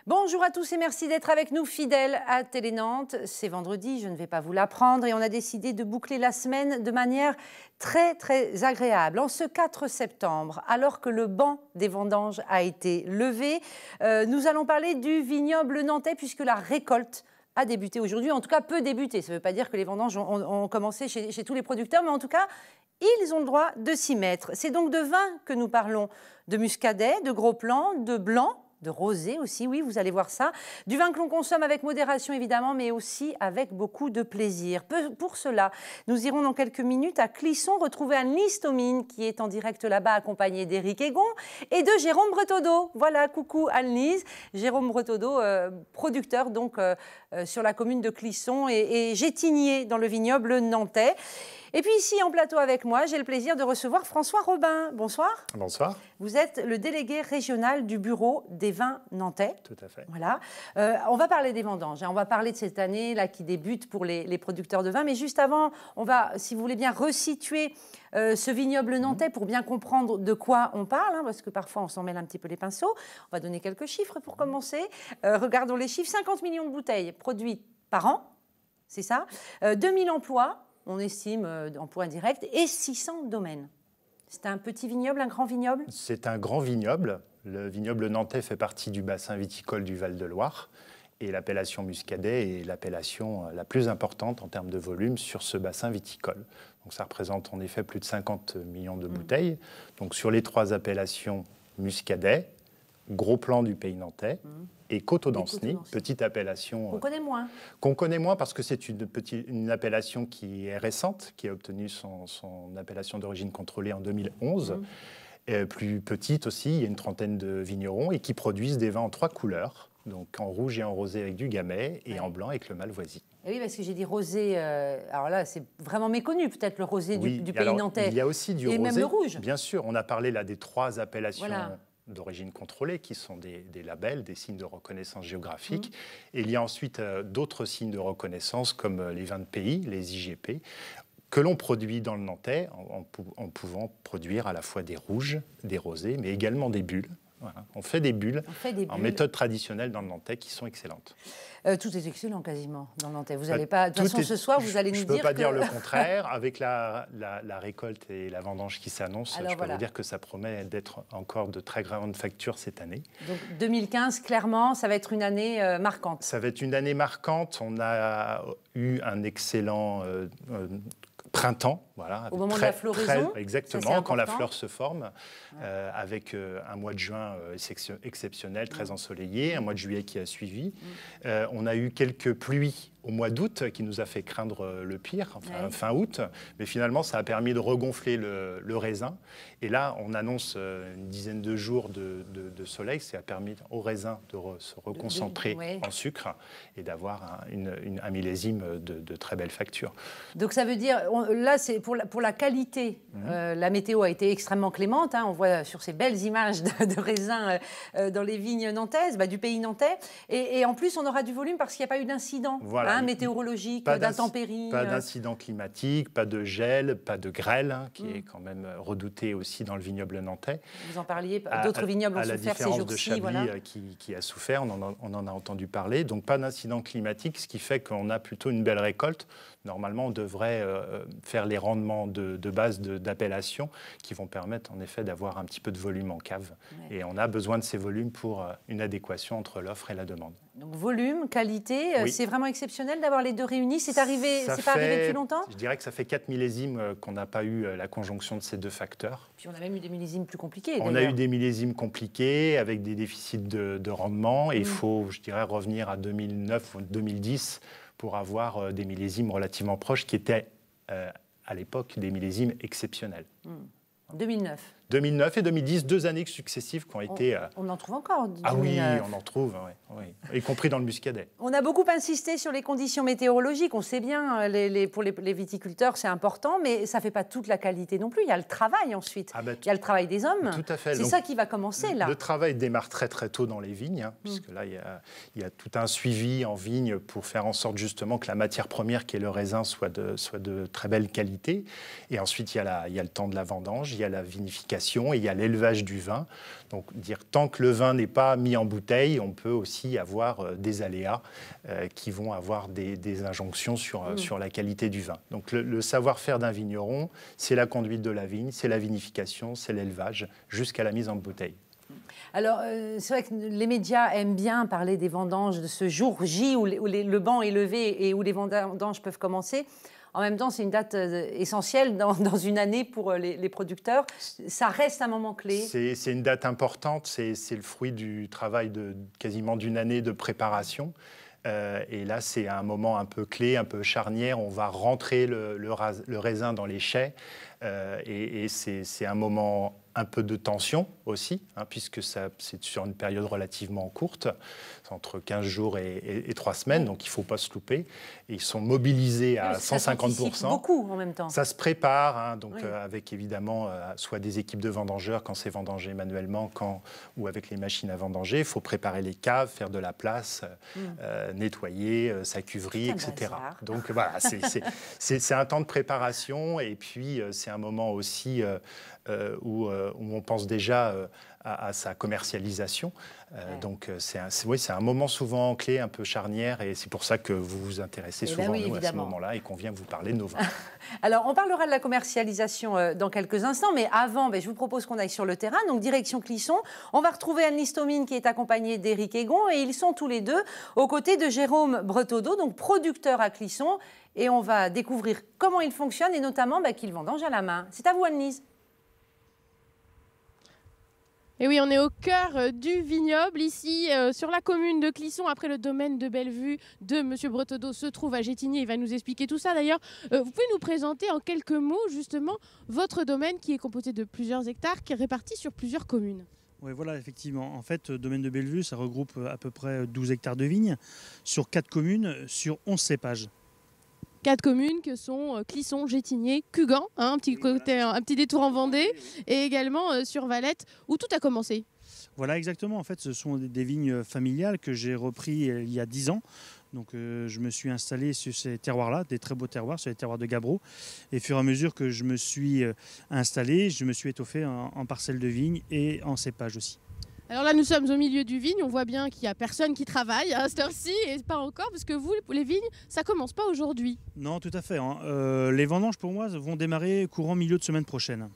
Bonjour à tous et merci d'être avec nous fidèles à Télé Nantes. C'est vendredi, je ne vais pas vous l'apprendre et on a décidé de boucler la semaine de manière très agréable. En ce 4 septembre, alors que le banc des vendanges a été levé, nous allons parler du vignoble nantais puisque la récolte a débuté aujourd'hui, en tout cas peut débuter. Ça ne veut pas dire que les vendanges ont commencé chez tous les producteurs, mais en tout cas, ils ont le droit de s'y mettre. C'est donc de vin que nous parlons, de muscadet, de gros plans, de blanc, de rosé aussi, oui, vous allez voir ça. Du vin que l'on consomme avec modération, évidemment, mais aussi avec beaucoup de plaisir. Pour cela, nous irons dans quelques minutes à Clisson retrouver Anne-Lise Thomine, qui est en direct là-bas, accompagnée d'Éric Egon et de Jérôme Bretodeau. Voilà, coucou Anne-Lise. Jérôme Bretodeau, producteur donc sur la commune de Clisson et gétinier dans le vignoble nantais. Et puis ici, en plateau avec moi, j'ai le plaisir de recevoir François Robin. Bonsoir. Bonsoir. Vous êtes le délégué régional du bureau des vins nantais. Tout à fait. Voilà. On va parler des vendanges. On va parler de cette année là qui débute pour les producteurs de vin. Mais juste avant, on va, si vous voulez bien, resituer ce vignoble nantais pour bien comprendre de quoi on parle, hein, parce que parfois on s'en mêle un petit peu les pinceaux. On va donner quelques chiffres pour commencer. Regardons les chiffres. 50 millions de bouteilles produites par an, c'est ça. 2000 emplois. On estime emplois indirects, et 600 domaines. C'est un petit vignoble, un grand vignoble? C'est un grand vignoble. Le vignoble nantais fait partie du bassin viticole du Val-de-Loire. Et l'appellation muscadet est l'appellation la plus importante en termes de volume sur ce bassin viticole. Donc ça représente en effet plus de 50 millions de bouteilles. Donc sur les trois appellations muscadet, gros plan du pays nantais, et Coteau-d'Anceny, petite appellation qu'on connaît moins parce que c'est une appellation qui est récente, qui a obtenu son appellation d'origine contrôlée en 2011. Plus petite aussi, il y a une trentaine de vignerons et qui produisent des vins en 3 couleurs, donc en rouge et en rosé avec du gamay et en blanc avec le malvoisie. Et oui, parce que j'ai dit rosé, alors là c'est vraiment méconnu peut-être le rosé du pays nantais. Il y a aussi du rosé. Et même le rouge. Bien sûr, on a parlé là des 3 appellations d'origine contrôlée, qui sont des labels, des signes de reconnaissance géographique. Et il y a ensuite d'autres signes de reconnaissance, comme les vins de pays, les IGP, que l'on produit dans le Nantais, en pouvant produire à la fois des rouges, des rosés, mais également des bulles. Voilà. On fait des bulles en méthode traditionnelle dans le Nantais qui sont excellentes. Tout est excellent quasiment dans le Nantais. Vous n'allez pas, de toute façon, ce soir, vous allez nous dire que... Je ne peux pas dire le contraire. Avec la récolte et la vendange qui s'annonce, je peux vous dire que ça promet d'être encore de très grandes factures cette année. Donc 2015, clairement, ça va être une année marquante. Ça va être une année marquante. On a eu un excellent... printemps, voilà. Au moment de la floraison. Exactement, quand la fleur se forme, avec un mois de juin exceptionnel, très ensoleillé, un mois de juillet qui a suivi. On a eu quelques pluies au mois d'août qui nous a fait craindre le pire, enfin fin août, mais finalement ça a permis de regonfler le raisin. Et là, on annonce une dizaine de jours de soleil, ça a permis au raisin de se reconcentrer en sucre et d'avoir un millésime de très belle facture. Donc ça veut dire, là c'est pour la qualité, la météo a été extrêmement clémente, hein, on voit sur ces belles images de raisins dans les vignes nantaises, du pays nantais, et en plus on aura du volume parce qu'il n'y a pas eu d'incident. Voilà. Météorologique, d'intempéries. Pas d'incident climatique, pas de gel, pas de grêle, qui est quand même redouté aussi dans le vignoble nantais. Vous en parliez, d'autres vignobles ont souffert ces jours-ci. À la différence de Chablis qui a souffert, on en a entendu parler. Donc pas d'incident climatique, ce qui fait qu'on a plutôt une belle récolte. Normalement, on devrait faire les rendements de base d'appellation qui vont permettre en effet d'avoir un petit peu de volume en cave. Et on a besoin de ces volumes pour une adéquation entre l'offre et la demande. Donc volume, qualité, c'est vraiment exceptionnel d'avoir les deux réunis. C'est pas arrivé depuis longtemps? Je dirais que ça fait 4 millésimes qu'on n'a pas eu la conjonction de ces deux facteurs. Puis on a même eu des millésimes plus compliqués. On a eu des millésimes compliqués avec des déficits de rendement. Et il faut, je dirais, revenir à 2009 ou 2010 pour avoir des millésimes relativement proches qui étaient à l'époque des millésimes exceptionnels. 2009 et 2010, 2 années successives qui ont été... On en trouve encore. 2009. Ah oui, on en trouve, oui. Y compris dans le muscadet. On a beaucoup insisté sur les conditions météorologiques. On sait bien, pour les viticulteurs, c'est important, mais ça ne fait pas toute la qualité non plus. Il y a le travail ensuite. Il y a le travail des hommes. Tout à fait. C'est ça qui va commencer, là. Le travail démarre très tôt dans les vignes, puisque là, il y a tout un suivi en vigne pour faire en sorte justement que la matière première, qui est le raisin, soit de très belle qualité. Et ensuite, il y a le temps de la vendange, il y a la vinification vinification et il y a l'élevage du vin. Donc, tant que le vin n'est pas mis en bouteille, on peut aussi avoir des aléas qui vont avoir des injonctions sur la qualité du vin. Donc, le savoir-faire d'un vigneron, c'est la conduite de la vigne, c'est la vinification, c'est l'élevage, jusqu'à la mise en bouteille. Alors, c'est vrai que les médias aiment bien parler des vendanges de ce jour J où le banc est levé et où les vendanges peuvent commencer. En même temps, c'est une date essentielle dans une année pour les producteurs. Ça reste un moment clé. C'est une date importante. C'est le fruit du travail de quasiment d'une année de préparation. Et là, c'est un moment un peu clé, un peu charnière. On va rentrer le raisin dans les chais. Et c'est un moment un peu de tension aussi, puisque c'est sur une période relativement courte, entre 15 jours et 3 semaines, donc il ne faut pas se louper. Et ils sont mobilisés à 150%. Ça beaucoup en même temps. Ça se prépare, avec évidemment soit des équipes de vendangeurs quand c'est vendangé manuellement, ou avec les machines à vendanger. Il faut préparer les caves, faire de la place, nettoyer sa cuverie, etc. Donc voilà, c'est un temps de préparation et puis c'est un moment aussi où on pense déjà à sa commercialisation. Donc c'est un moment souvent clé, un peu charnière, et c'est pour ça que vous vous intéressez souvent à nous à ce moment-là et qu'on vient vous parler de nos vins. Alors on parlera de la commercialisation dans quelques instants, mais avant, je vous propose qu'on aille sur le terrain, donc direction Clisson. On va retrouver Anne-Lise Thomine qui est accompagnée d'Éric Egon, et ils sont tous les deux aux côtés de Jérôme Breteaudeau, donc producteur à Clisson, et on va découvrir comment il fonctionne et notamment qu'il vendange à la main. C'est à vous, Anne-Lise. Et oui, on est au cœur du vignoble, ici sur la commune de Clisson, après le domaine de Bellevue de M. Breteaudeau se trouve à Gétigné. Il va nous expliquer tout ça d'ailleurs. Vous pouvez nous présenter en quelques mots justement votre domaine qui est composé de plusieurs hectares, qui est réparti sur plusieurs communes. Oui, voilà, effectivement. En fait, domaine de Bellevue, ça regroupe à peu près 12 hectares de vignes sur 4 communes, sur 11 cépages. 4 communes que sont Clisson, Gétigné, Cugand, un petit détour en Vendée, et également sur Valette, où tout a commencé. Voilà, exactement. En fait, ce sont des vignes familiales que j'ai repris il y a 10 ans. Donc, je me suis installé sur ces terroirs-là, des très beaux terroirs, sur les terroirs de Gabbro. Et au fur et à mesure que je me suis installé, je me suis étoffé en parcelles de vignes et en cépages aussi. Alors là, nous sommes au milieu du vigne. On voit bien qu'il n'y a personne qui travaille à cette heure-ci, et pas encore, parce que vous, les vignes, ça ne commence pas aujourd'hui. Non, tout à fait. Les vendanges, pour moi, vont démarrer courant milieu de semaine prochaine.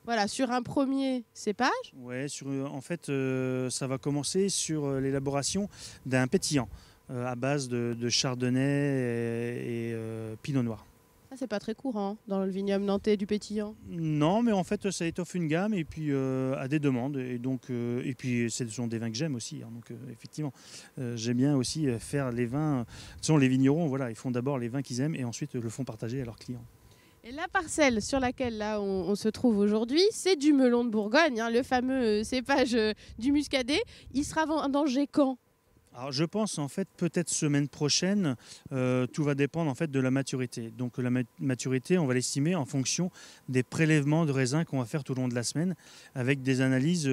Voilà, sur un premier cépage. Oui, en fait, ça va commencer sur l'élaboration d'un pétillant à base de chardonnay et pinot noir. C'est pas très courant dans le vignoble nantais du pétillant. Non, mais en fait, ça étoffe une gamme et puis à des demandes. Et donc, et puis, ce sont des vins que j'aime aussi. Donc, effectivement, j'aime bien aussi faire les vins. Ce sont les vignerons, voilà, ils font d'abord les vins qu'ils aiment et ensuite le font partager à leurs clients. Et la parcelle sur laquelle là on se trouve aujourd'hui, c'est du melon de Bourgogne, le fameux cépage du muscadet. Il sera vendangé quand ? Alors, je pense en fait peut-être semaine prochaine, tout va dépendre en fait de la maturité. Donc la maturité, on va l'estimer en fonction des prélèvements de raisins qu'on va faire tout au long de la semaine, avec des analyses,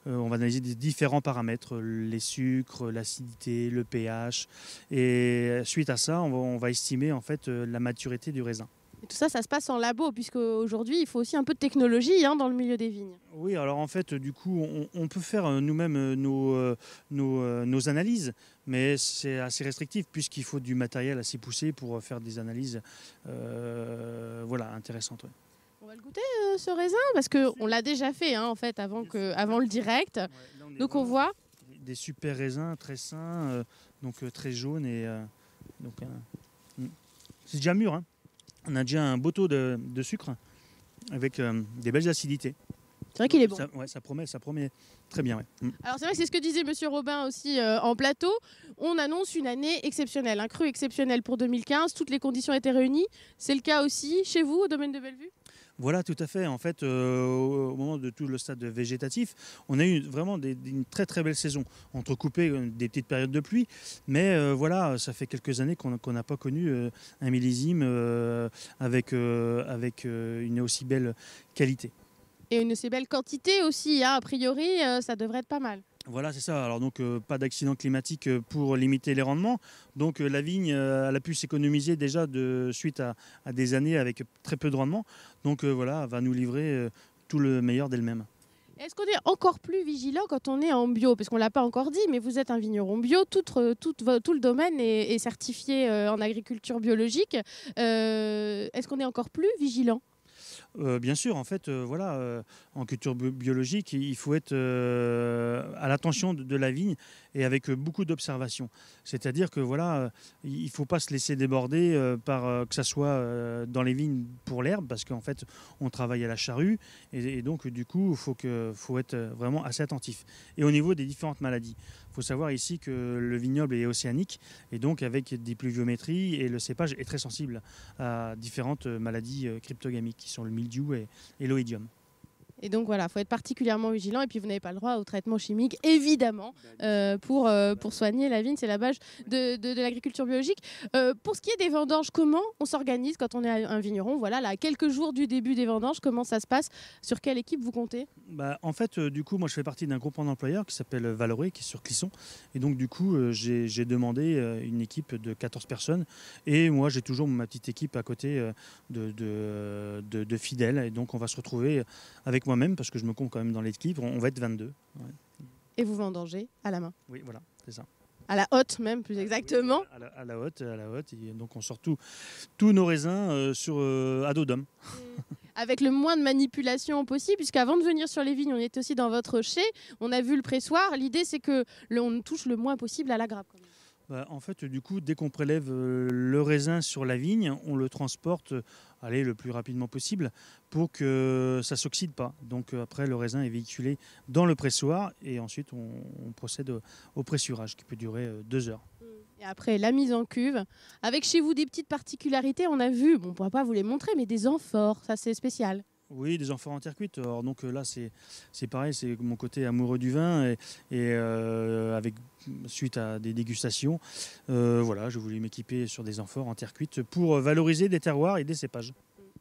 on va analyser des différents paramètres, les sucres, l'acidité, le pH, et suite à ça, on va estimer en fait la maturité du raisin. Et tout ça, ça se passe en labo, puisque aujourd'hui, il faut aussi un peu de technologie dans le milieu des vignes. Oui, alors en fait, du coup, on peut faire nous-mêmes nos analyses, mais c'est assez restrictif, puisqu'il faut du matériel assez poussé pour faire des analyses intéressantes. Ouais. On va le goûter, ce raisin, parce qu'on l'a déjà fait, en fait, avant le direct. Ouais, donc on voit des super raisins, très sains, donc très jaunes, et c'est déjà mûr, On a déjà un beau taux de sucre avec des belles acidités. C'est vrai qu'il est bon. Ça promet très bien. Ouais. Alors c'est vrai que c'est ce que disait Monsieur Robin aussi en plateau. On annonce une année exceptionnelle, un cru exceptionnel pour 2015. Toutes les conditions étaient réunies. C'est le cas aussi chez vous, au domaine de Bellevue ? Voilà, tout à fait. En fait, au moment de tout le stade végétatif, on a eu vraiment une très très belle saison, entrecoupée des petites périodes de pluie. Mais ça fait quelques années qu'on n'a pas connu un millésime avec une aussi belle qualité. Et une aussi belle quantité aussi, a priori, ça devrait être pas mal. Voilà, c'est ça. Alors donc pas d'accident climatique pour limiter les rendements. Donc la vigne, elle a pu s'économiser déjà suite à des années avec très peu de rendement. Donc elle va nous livrer tout le meilleur d'elle-même. Est-ce qu'on est encore plus vigilant quand on est en bio? Parce qu'on ne l'a pas encore dit, mais vous êtes un vigneron bio, tout le domaine est certifié en agriculture biologique. Est-ce qu'on est encore plus vigilant? Bien sûr, en fait, en culture biologique, il faut être à l'attention de la vigne et avec beaucoup d'observation. C'est-à-dire que il ne faut pas se laisser déborder par que ça soit dans les vignes pour l'herbe, parce qu'en fait, on travaille à la charrue et donc du coup, il faut être vraiment assez attentif. Et au niveau des différentes maladies, il faut savoir ici que le vignoble est océanique et donc avec des pluviométries et le cépage est très sensible à différentes maladies cryptogamiques qui sont le mildiou et l'oïdium. Et donc voilà, il faut être particulièrement vigilant et puis vous n'avez pas le droit au traitement chimique, évidemment, pour soigner la vigne, c'est la base de l'agriculture biologique. Pour ce qui est des vendanges, comment on s'organise quand on est un vigneron? Voilà, là, quelques jours du début des vendanges, comment ça se passe? Sur quelle équipe vous comptez? En fait, du coup, moi je fais partie d'un groupement d'employeurs qui s'appelle Valoré, qui est sur Clisson. Et donc du coup, j'ai demandé une équipe de 14 personnes. Et moi j'ai toujours ma petite équipe à côté de fidèles. Et donc on va se retrouver avec moi-même, parce que je me compte quand même dans l'équipe, on va être 22. Ouais. Et vous vendangez à la main? Oui, voilà, c'est ça. À la hotte même, plus exactement. Oui, à la hotte. Et donc on sort tous nos raisins à dos d'homme. Avec le moins de manipulation possible, puisqu'avant de venir sur les vignes, on est aussi dans votre chai, on a vu le pressoir. L'idée, c'est que on touche le moins possible à la grappe. En fait, du coup, dès qu'on prélève le raisin sur la vigne, on le transporte le plus rapidement possible pour que ça ne s'oxyde pas. Donc après, le raisin est véhiculé dans le pressoir et ensuite on procède au pressurage qui peut durer 2 heures. Et après, la mise en cuve. Avec chez vous des petites particularités, on a vu, on ne pourra pas vous les montrer, mais des amphores, ça c'est spécial. Oui, des amphores en terre cuite. Alors, donc là, c'est pareil, c'est mon côté amoureux du vin et suite à des dégustations, j'ai voulu m'équiper sur des amphores en terre cuite pour valoriser des terroirs et des cépages.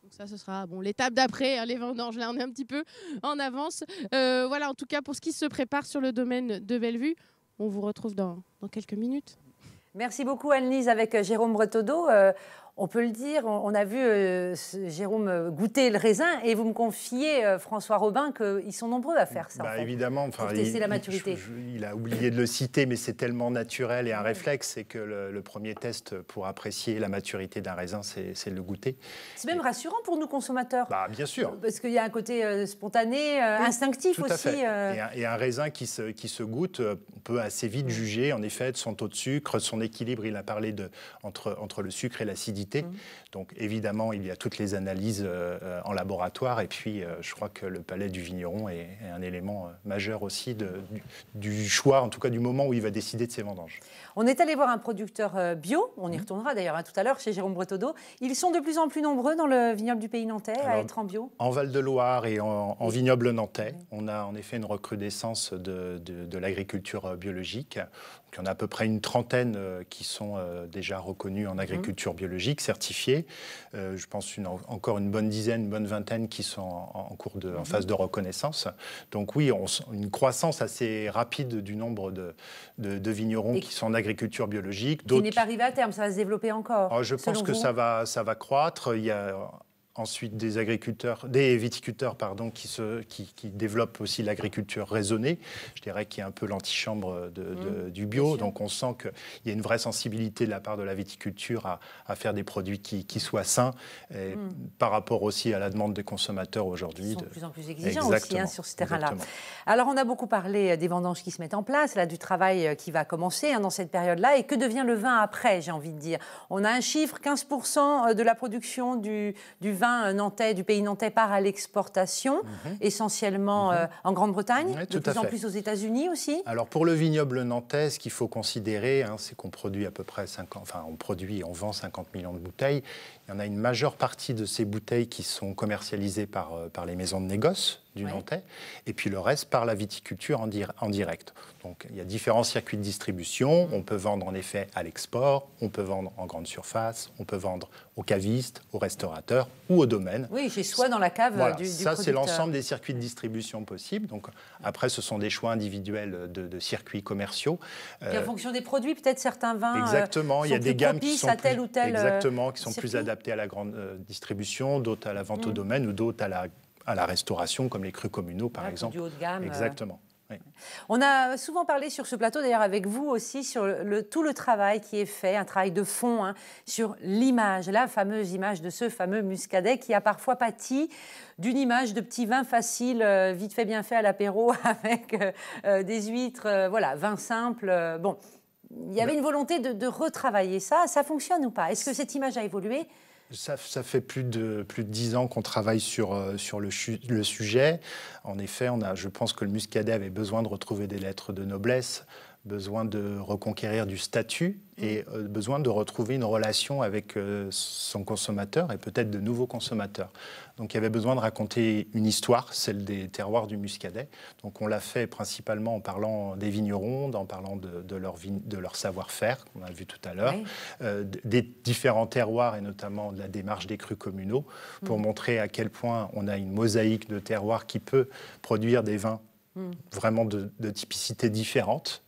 Donc ça, ce sera l'étape d'après, hein, les vendanges. Là, on est un petit peu en avance. En tout cas, pour ce qui se prépare sur le domaine de Bellevue, on vous retrouve dans quelques minutes. Merci beaucoup Anne-Lise avec Jérôme Bretodeau. On peut le dire, on a vu Jérôme goûter le raisin et vous me confiez, François Robin, qu'ils sont nombreux à faire ça. Évidemment, pour tester la maturité. Il a oublié de le citer, mais c'est tellement naturel et un réflexe, c'est que le premier test pour apprécier la maturité d'un raisin, c'est le goûter. C'est même rassurant pour nous consommateurs. Bien sûr. Parce qu'il y a un côté spontané, instinctif tout aussi. À fait. Et un raisin qui se goûte, on peut assez vite juger, en effet, de son taux de sucre, son équilibre. Il a parlé entre le sucre et l'acidité. Donc évidemment, il y a toutes les analyses en laboratoire et puis je crois que le palais du vigneron est un élément majeur aussi du choix, en tout cas du moment où il va décider de ses vendanges. On est allé voir un producteur bio, on y retournera d'ailleurs tout à l'heure chez Jérôme Bretodeau. Ils sont de plus en plus nombreux dans le vignoble du Pays Nantais à être en bio. En Val-de-Loire et en vignoble nantais, on a en effet une recrudescence de l'agriculture biologique. Donc, il y en a à peu près une trentaine qui sont déjà reconnus en agriculture biologique, certifiés. Je pense encore une bonne dizaine, une bonne vingtaine qui sont en phase de reconnaissance. Donc oui, une croissance assez rapide du nombre de vignerons qui sont en agriculture biologique. Qui n'est pas arrivé à terme, ça va se développer encore. Je pense que ça va croître. Il y a ensuite des viticulteurs qui développent aussi l'agriculture raisonnée, je dirais qui est un peu l'antichambre du bio. Donc on sent qu'il y a une vraie sensibilité de la part de la viticulture à faire des produits qui soient sains, par rapport aussi à la demande des consommateurs aujourd'hui. Ils sont de plus en plus exigeants aussi sur ce terrain-là. Alors on a beaucoup parlé des vendanges qui se mettent en place, du travail qui va commencer dans cette période-là. Et que devient le vin après, j'ai envie de dire? On a un chiffre, 15% de la production du vin nantais, du Pays nantais part à l'exportation, essentiellement en Grande-Bretagne, de plus en plus aux États-Unis aussi. Alors pour le vignoble nantais, ce qu'il faut considérer, c'est qu'on produit à peu près on vend 50 millions de bouteilles. Il y en a une majeure partie de ces bouteilles qui sont commercialisées par les maisons de négoce du Nantais, et puis le reste par la viticulture en direct. Donc il y a différents circuits de distribution. On peut vendre en effet à l'export, on peut vendre en grande surface, on peut vendre aux cavistes, aux restaurateurs ou aux domaines. Oui, chez soi dans la cave du producteur. Ça, c'est l'ensemble des circuits de distribution possibles. Donc après, ce sont des choix individuels de circuits commerciaux. Et en fonction des produits, peut-être certains vins exactement, il y a des gammes qui sont à tel ou tel plus adaptés à la grande distribution, d'autres à la vente au domaine ou d'autres à la restauration, comme les crus communaux, par exemple. Du haut de gamme. Exactement. Oui. On a souvent parlé sur ce plateau, d'ailleurs avec vous aussi, sur tout le travail qui est fait, un travail de fond, hein, sur l'image, la fameuse image de ce fameux muscadet qui a parfois pâti d'une image de petit vin facile, vite fait, bien fait à l'apéro avec des huîtres, voilà, vin simple. Bon, il y avait une volonté de retravailler ça. Ça fonctionne ou pas? Est-ce que cette image a évolué? Ça fait plus de 10 ans qu'on travaille sur le sujet. En effet, je pense que le muscadet avait besoin de retrouver des lettres de noblesse, besoin de reconquérir du statut et besoin de retrouver une relation avec son consommateur et peut-être de nouveaux consommateurs. Donc il y avait besoin de raconter une histoire, celle des terroirs du muscadet. Donc on l'a fait principalement en parlant des vignerons, en parlant de leur savoir-faire, qu'on a vu tout à l'heure, des différents terroirs et notamment de la démarche des crus communaux, pour montrer à quel point on a une mosaïque de terroirs qui peut produire des vins vraiment de typicité différente.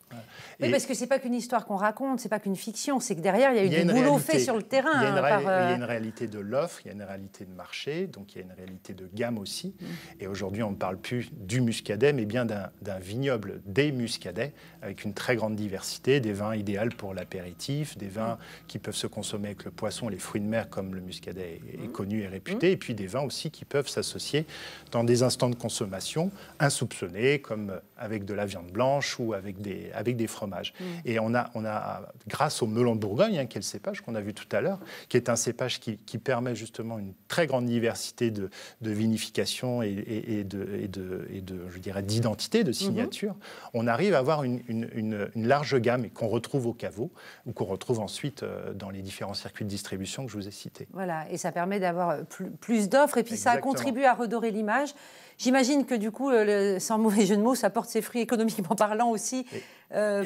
Oui, parce que ce n'est pas qu'une histoire qu'on raconte, ce n'est pas qu'une fiction, c'est que derrière, il y a eu du boulot fait sur le terrain. Il y a une réalité de l'offre, il y a une réalité de marché, donc il y a une réalité de gamme aussi. Et aujourd'hui, on ne parle plus du muscadet, mais bien d'un vignoble des muscadets, avec une très grande diversité, des vins idéaux pour l'apéritif, des vins qui peuvent se consommer avec le poisson, les fruits de mer, comme le muscadet est connu et réputé, et puis des vins aussi qui peuvent s'associer dans des instants de consommation insoupçonnés, comme avec de la viande blanche ou avec des fromages. Et on a, grâce au melon de Bourgogne, qui est le cépage qu'on a vu tout à l'heure, qui est un cépage qui permet justement une très grande diversité de vinification et je dirais, d'identité, de signature, on arrive à avoir une large gamme et qu'on retrouve au caveau ou qu'on retrouve ensuite dans les différents circuits de distribution que je vous ai cités. Voilà, et ça permet d'avoir plus d'offres et puis ça contribue à redorer l'image. J'imagine que du coup, sans mauvais jeu de mots, ça porte ses fruits économiquement parlant aussi,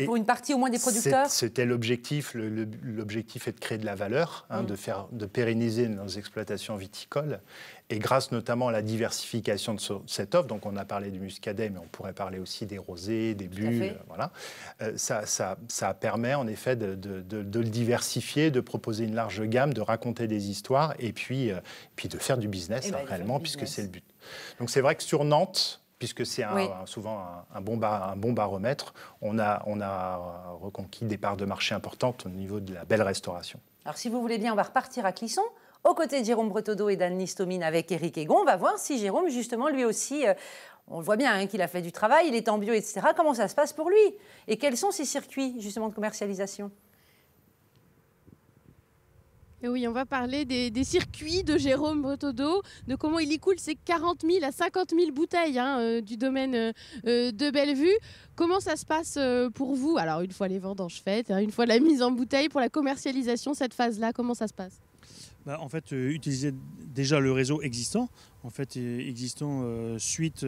pour une partie au moins des producteurs. C'était l'objectif. L'objectif est de créer de la valeur, de pérenniser nos exploitations viticoles. Et grâce notamment à la diversification de cette offre, donc on a parlé du muscadet, mais on pourrait parler aussi des rosés, des bulles, voilà. Ça permet en effet de le diversifier, de proposer une large gamme, de raconter des histoires et puis de faire du business réellement, puisque c'est le but. Donc c'est vrai que sur Nantes, puisque c'est souvent un bon baromètre, on a reconquis des parts de marché importantes au niveau de la belle restauration. Alors si vous voulez bien, on va repartir à Clisson, aux côtés de Jérôme Bretodeau et d'Anne Listomine avec Éric Egon. On va voir si Jérôme, justement, lui aussi, on le voit bien qu'il a fait du travail, il est en bio, etc. Comment ça se passe pour lui? Et quels sont ses circuits, justement, de commercialisation? Et oui, on va parler des circuits de Jérôme Bretodeau, de comment il écoule ses 40 000 à 50 000 bouteilles du domaine de Bellevue. Comment ça se passe pour vous? Alors, une fois les vendanges faites, une fois la mise en bouteille, pour la commercialisation, cette phase-là, comment ça se passe? En fait, utiliser déjà le réseau existant, suite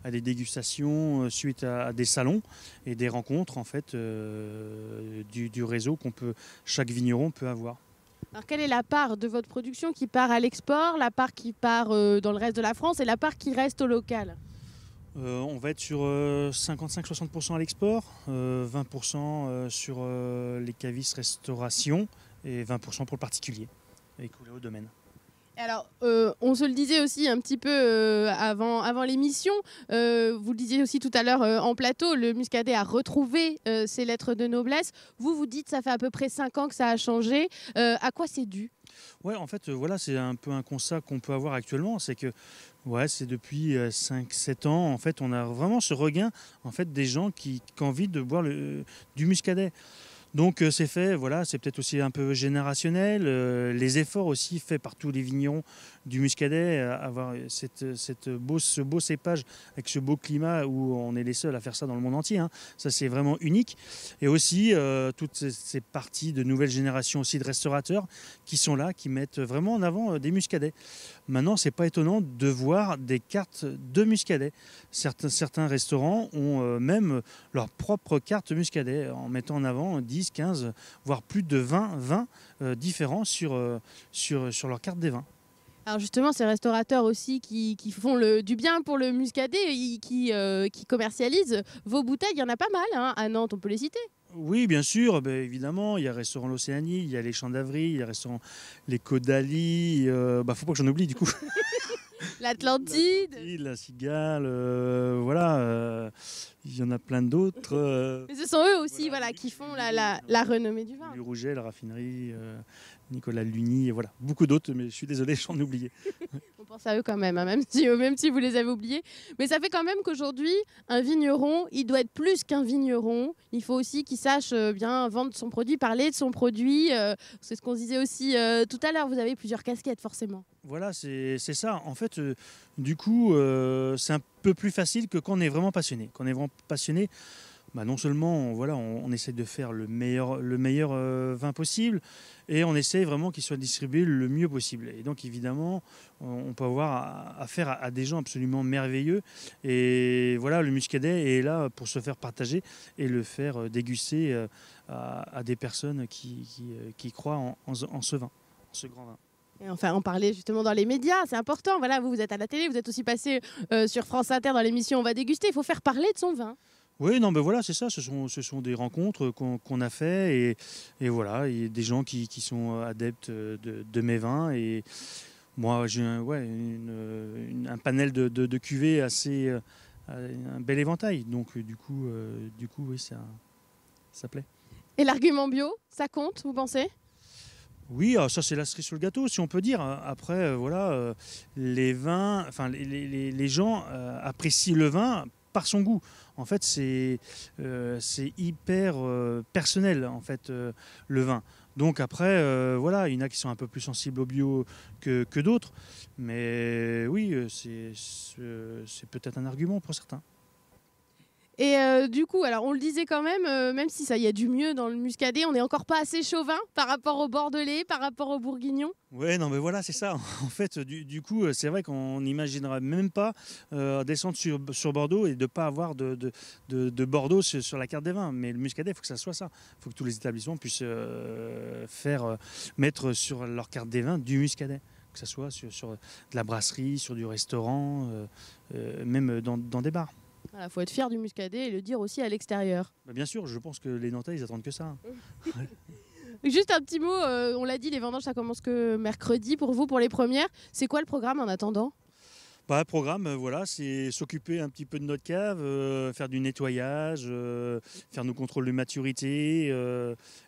à des dégustations, suite à des salons et des rencontres en fait, du réseau chaque vigneron peut avoir. Alors, quelle est la part de votre production qui part à l'export, la part qui part dans le reste de la France et la part qui reste au local? On va être sur 55-60% à l'export, 20% sur les cavistes restauration et 20% pour le particulier, écoulé au domaine. Alors, on se le disait aussi un petit peu avant l'émission, vous le disiez aussi tout à l'heure en plateau, le muscadet a retrouvé ses lettres de noblesse. Vous dites que ça fait à peu près 5 ans que ça a changé. À quoi c'est dû? Ouais, en fait, voilà, c'est un peu un constat qu'on peut avoir actuellement, c'est que c'est depuis 5-7 ans, en fait, on a vraiment ce regain en fait, des gens qui ont envie de boire du muscadet. Donc c'est fait, voilà, c'est peut-être aussi un peu générationnel. Les efforts aussi faits par tous les vignerons du muscadet, avoir ce beau cépage avec ce beau climat où on est les seuls à faire ça dans le monde entier. Ça c'est vraiment unique. Et aussi toutes ces parties de nouvelle génération aussi de restaurateurs qui sont là, qui mettent vraiment en avant des muscadets. Maintenant, c'est pas étonnant de voir des cartes de muscadet. Certains restaurants ont même leur propre carte muscadet en mettant en avant 10, 15, voire plus de 20 vins différents sur leur carte des vins. Alors justement, ces restaurateurs aussi qui font du bien pour le muscadet, qui commercialisent vos bouteilles, il y en a pas mal à Nantes, on peut les citer. Oui, bien sûr, évidemment, il y a le restaurant L'Océanie, il y a les Champs d'Avril, il y a le restaurant Les Caudalie, faut pas que j'en oublie du coup. L'Atlantide. La Cigale, voilà. Il y en a plein d'autres. Mais ce sont eux aussi voilà, qui font la renommée du vin. Le Rouget, la raffinerie, Nicolas Luni, et voilà. Beaucoup d'autres, mais je suis désolé, j'en ai oublié. On pense à eux quand même, hein, même si vous les avez oubliés. Mais ça fait quand même qu'aujourd'hui, un vigneron, il doit être plus qu'un vigneron. Il faut aussi qu'il sache bien vendre son produit, parler de son produit. C'est ce qu'on disait aussi tout à l'heure. Vous avez plusieurs casquettes, forcément. Voilà, c'est ça. En fait, du coup, c'est un peu plus facile que quand on est vraiment passionné. Quand on est vraiment passionné, bah non seulement voilà, on essaie de faire le meilleur vin possible, et on essaie vraiment qu'il soit distribué le mieux possible. Et donc évidemment, on peut avoir affaire à des gens absolument merveilleux. Et voilà, le Muscadet est là pour se faire partager et le faire déguster à des personnes qui croient en ce vin, en ce grand vin. Et enfin, en parler justement dans les médias, c'est important. Voilà, vous êtes à la télé, vous êtes aussi passé sur France Inter dans l'émission On va déguster. Il faut faire parler de son vin. Oui, non, ben voilà, c'est ça. Ce sont des rencontres qu'on a fait, et voilà, il y a des gens qui sont adeptes de mes vins, et moi j'ai un panel de cuvées assez, un bel éventail. Donc du coup, oui, ça plaît. Et l'argument bio, ça compte, vous pensez ? Oui, ça c'est la cerise sur le gâteau, si on peut dire. Après, voilà, les vins, enfin les gens apprécient le vin par son goût. En fait, c'est hyper personnel, en fait, le vin. Donc après, voilà, il y en a qui sont un peu plus sensibles au bio que d'autres. Mais oui, c'est peut-être un argument pour certains. Et du coup, alors on le disait quand même si ça y a du mieux dans le Muscadet, on n'est encore pas assez chauvin par rapport au Bordelais, par rapport au Bourguignon. Ouais, non, mais voilà, c'est ça. En fait, du coup, c'est vrai qu'on n'imaginerait même pas descendre sur Bordeaux et de ne pas avoir de Bordeaux sur la carte des vins. Mais le Muscadet, il faut que ça soit ça. Il faut que tous les établissements puissent mettre sur leur carte des vins du Muscadet. Que ce soit sur de la brasserie, sur du restaurant, même dans des bars. Il faut être fier du Muscadet et le dire aussi à l'extérieur. Bah bien sûr, je pense que les Nantais, ils attendent que ça. Juste un petit mot, on l'a dit, les vendanges, ça commence que mercredi pour vous, pour les premières. C'est quoi le programme en attendant ? Le programme, voilà, c'est s'occuper un petit peu de notre cave, faire du nettoyage, faire nos contrôles de maturité,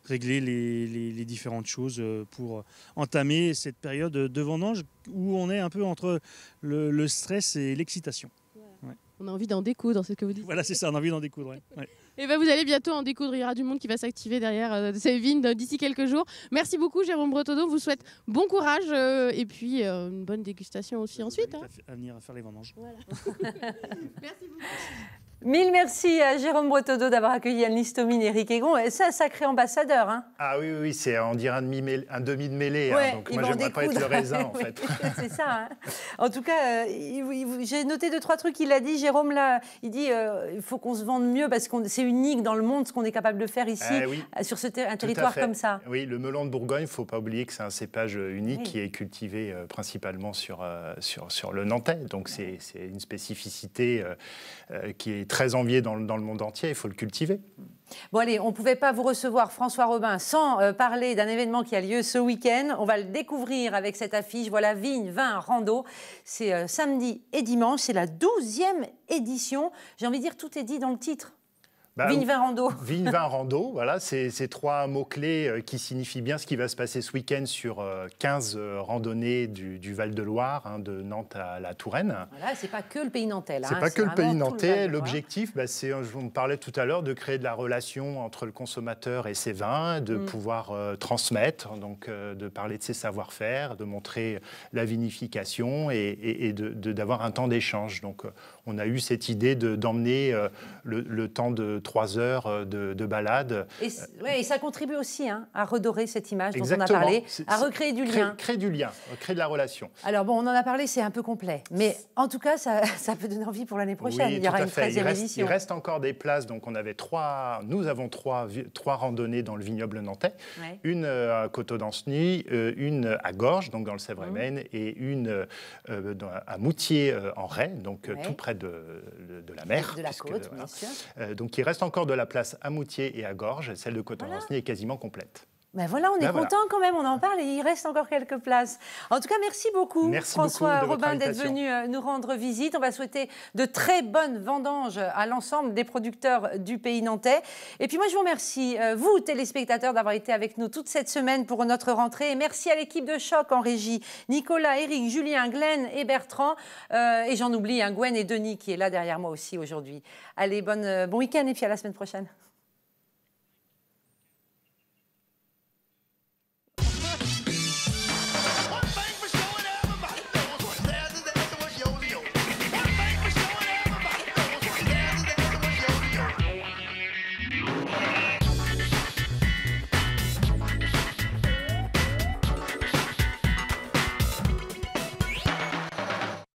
régler les différentes choses pour entamer cette période de vendange où on est un peu entre le stress et l'excitation. Ouais. On a envie d'en découdre, c'est ce que vous dites. Voilà, c'est ça, on a envie d'en découdre. Ouais. Et ben vous allez bientôt en découdre, il y aura du monde qui va s'activer derrière ces vignes d'ici quelques jours. Merci beaucoup Jérôme Bretonneau, vous souhaite bon courage et puis une bonne dégustation aussi ensuite. À venir à faire les vendanges. Voilà. Merci beaucoup. Mille merci à Jérôme Bretonneau d'avoir accueilli Anne Listomine et Eric Egon. C'est un sacré ambassadeur. Hein. Ah oui, c'est on dirait un demi de mêlée. Ouais, hein, donc moi, j'aimerais pas être le raisin, en fait. C'est ça. Hein. En tout cas, j'ai noté 2-3 trucs qu'il a dit. Jérôme, là, il dit il faut qu'on se vende mieux parce que c'est unique dans le monde ce qu'on est capable de faire ici, sur un territoire comme ça. Oui, le melon de Bourgogne, il ne faut pas oublier que c'est un cépage unique qui est cultivé principalement sur le Nantais. Donc c'est une spécificité qui est très enviée dans le monde entier. Il faut le cultiver. Bon allez, on ne pouvait pas vous recevoir, François Robin, sans parler d'un événement qui a lieu ce week-end. On va le découvrir avec cette affiche. Voilà, Vigne, Vin, Rando. C'est samedi et dimanche. C'est la 12e édition. J'ai envie de dire, tout est dit dans le titre. Vigne, vin, rando. Vigne, vin, rando, voilà, c'est 3 mots-clés qui signifient bien ce qui va se passer ce week-end sur 15 randonnées du Val-de-Loire, hein, de Nantes à la Touraine. Voilà, c'est pas que le pays nantais. C'est pas que le pays nantais. L'objectif, c'est, on parlait tout à l'heure, de créer de la relation entre le consommateur et ses vins, de pouvoir transmettre, donc de parler de ses savoir-faire, de montrer la vinification et d'avoir un temps d'échange. Donc, on a eu cette idée d'emmener le temps de 3 heures de balade. Et ça contribue aussi à redorer cette image dont Exactement. on a parlé, à recréer du lien. Créer du lien, créer de la relation. Alors bon, on en a parlé, c'est un peu complet. Mais en tout cas, ça peut donner envie pour l'année prochaine. Oui, il y aura une 13e édition. Il reste encore des places. Donc nous avons trois randonnées dans le vignoble nantais. Ouais. Une à Coteau-d'Anceny, une à Gorges, donc dans le Sèvres-et-Maine, et une à Moutier en Ray, donc tout près de la mer. De la côte, bien sûr. Donc il reste encore de la place à Moutier et à Gorges. Celle de Coteau-d'Anceny est quasiment complète. Ben voilà, on est content quand même, on en parle et il reste encore quelques places. En tout cas, merci beaucoup François Robin d'être venu nous rendre visite. On va souhaiter de très bonnes vendanges à l'ensemble des producteurs du pays nantais. Et puis moi, je vous remercie, vous téléspectateurs, d'avoir été avec nous toute cette semaine pour notre rentrée. Et merci à l'équipe de Choc en régie, Nicolas, Eric, Julien, Glenn et Bertrand. Et j'en oublie, Gwen et Denis qui est là derrière moi aussi aujourd'hui. Allez, bon week-end et puis à la semaine prochaine.